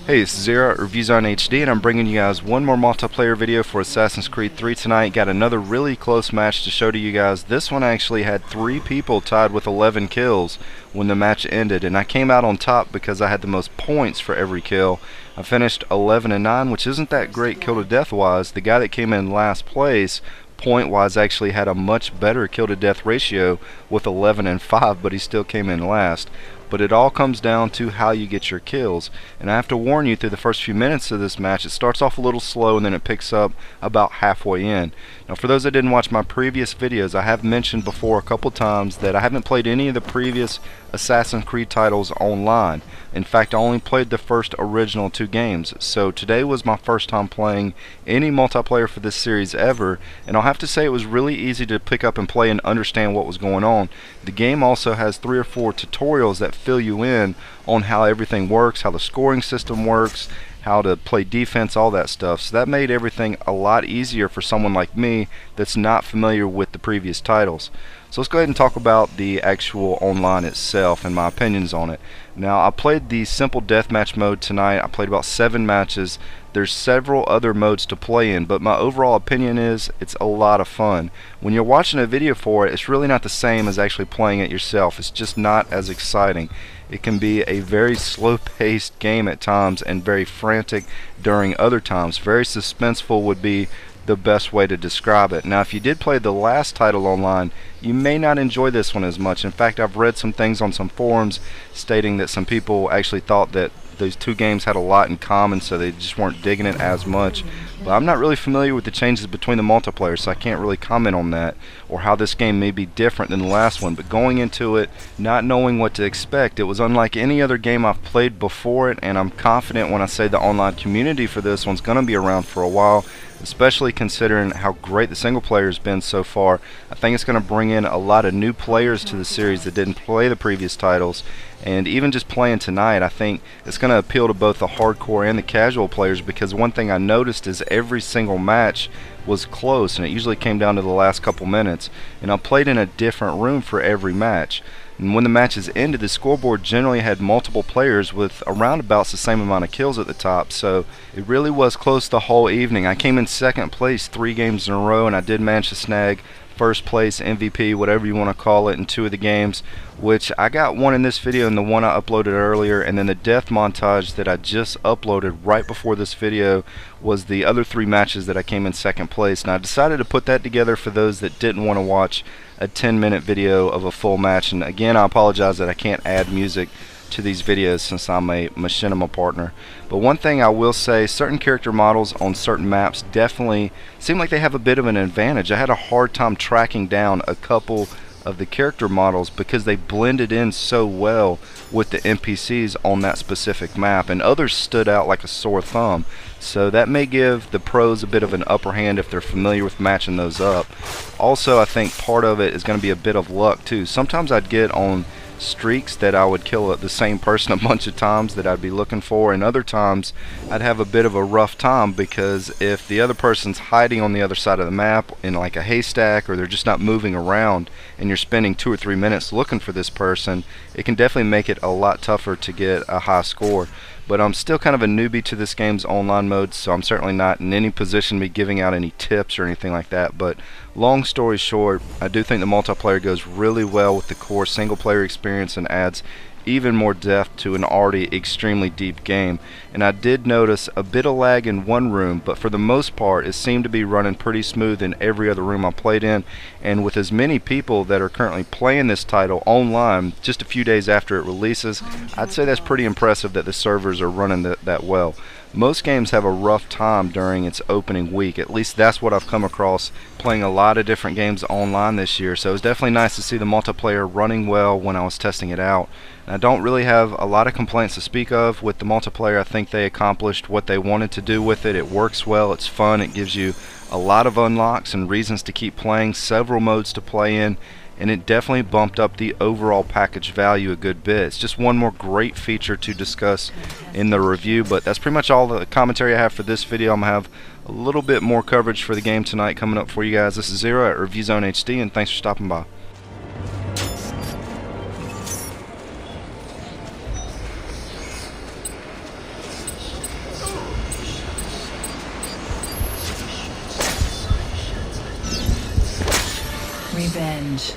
Hey, it's Zero at ReviewZoneHD, and I'm bringing you guys one more multiplayer video for Assassin's Creed 3 tonight. Got another really close match to show to you guys. This one actually had 3 people tied with 11 kills when the match ended, and I came out on top because I had the most points for every kill. I finished 11-9, which isn't that great kill to death wise. The guy that came in last place point wise actually had a much better kill to death ratio with 11-5, but he still came in last. But it all comes down to how you get your kills, and I have to warn you, through the first few minutes of this match it starts off a little slow and then it picks up about halfway in. Now, for those that didn't watch my previous videos, I have mentioned before a couple times that I haven't played any of the previous Assassin's Creed titles online. In fact, I only played the first original 2 games, so today was my first time playing any multiplayer for this series ever, and I'll have to say it was really easy to pick up and play and understand what was going on. The game also has 3 or 4 tutorials that fill you in on how everything works, how the scoring system works, how to play defense, all that stuff. So that made everything a lot easier for someone like me that's not familiar with the previous titles. So let's go ahead and talk about the actual online itself and my opinions on it. Now, I played the simple deathmatch mode tonight. I played about 7 matches. There's several other modes to play in, but my overall opinion is it's a lot of fun. When you're watching a video for it, it's really not the same as actually playing it yourself. It's just not as exciting. It can be a very slow-paced game at times and very frantic during other times. Very suspenseful would be the best way to describe it. Now, if you did play the last title online, you may not enjoy this one as much. In fact, I've read some things on some forums stating that some people actually thought that those 2 games had a lot in common, so they just weren't digging it as much. But I'm not really familiar with the changes between the multiplayer, so I can't really comment on that or how this game may be different than the last one. But going into it, not knowing what to expect, it was unlike any other game I've played before it, and I'm confident when I say the online community for this one's going to be around for a while, especially considering how great the single player has been so far. I think it's going to bring in a lot of new players to the series that didn't play the previous titles, and even just playing tonight, I think it's going to appeal to both the hardcore and the casual players, because one thing I noticed is every single match was close, and it usually came down to the last couple minutes, and I played in a different room for every match. And when the matches ended, the scoreboard generally had multiple players with around about the same amount of kills at the top, so it really was close the whole evening. I came in second place 3 games in a row, and I did manage to snag first place, MVP, whatever you want to call it, in 2 of the games, which I got one in this video and the one I uploaded earlier, and then the death montage that I just uploaded right before this video was the other 3 matches that I came in second place. And I decided to put that together for those that didn't want to watch a 10-minute video of a full match. And again, I apologize that I can't add music to these videos since I'm a machinima partner. But one thing I will say, certain character models on certain maps definitely seem like they have a bit of an advantage. I had a hard time tracking down a couple of the character models because they blended in so well with the NPCs on that specific map, and others stood out like a sore thumb. So that may give the pros a bit of an upper hand if they're familiar with matching those up. Also, I think part of it is going to be a bit of luck too. Sometimes I'd get on streaks that I would kill the same person a bunch of times that I'd be looking for, and other times I'd have a bit of a rough time because if the other person's hiding on the other side of the map in like a haystack, or they're just not moving around, and you're spending 2 or 3 minutes looking for this person, it can definitely make it a lot tougher to get a high score. But I'm still kind of a newbie to this game's online mode, so I'm certainly not in any position to be giving out any tips or anything like that. But long story short, I do think the multiplayer goes really well with the core single player experience and adds even more depth to an already extremely deep game. And I did notice a bit of lag in one room, but for the most part it seemed to be running pretty smooth in every other room I played in. And with as many people that are currently playing this title online just a few days after it releases, I'd say that's pretty impressive that the servers are running that well. Most games have a rough time during its opening week. At least that's what I've come across playing a lot of different games online this year. So it was definitely nice to see the multiplayer running well when I was testing it out. And I don't really have a lot of complaints to speak of with the multiplayer. I think they accomplished what they wanted to do with it. It works well, it's fun, it gives you a lot of unlocks and reasons to keep playing, several modes to play in, and it definitely bumped up the overall package value a good bit. It's just one more great feature to discuss in the review, but that's pretty much all the commentary I have for this video. I'm going to have a little bit more coverage for the game tonight coming up for you guys. This is Zero at ReviewZoneHD, and thanks for stopping by. Revenge.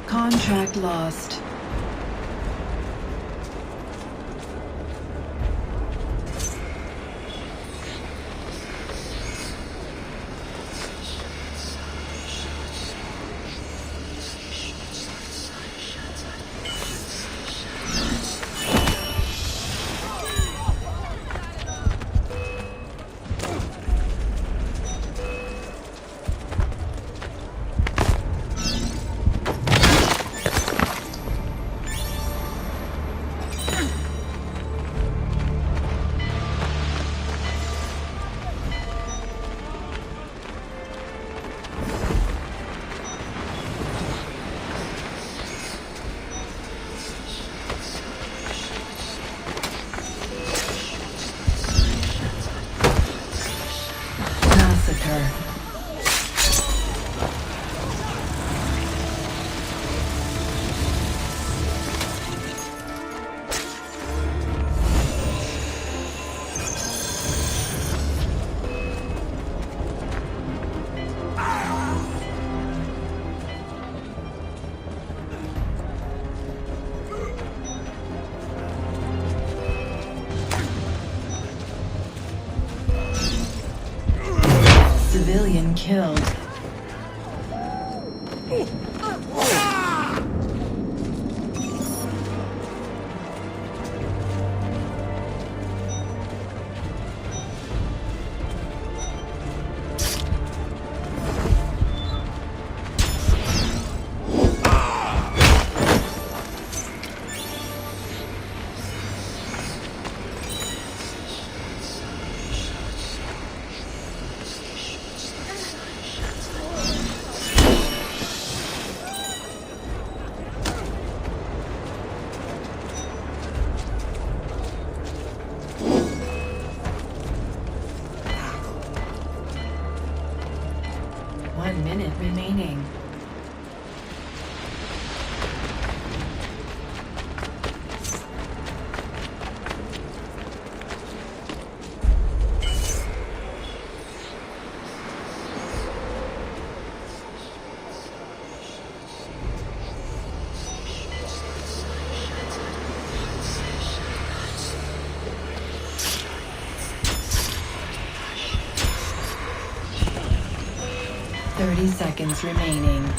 Contract lost. Massacre. Civilian killed. Remaining. Seconds remaining.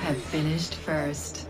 have finished first.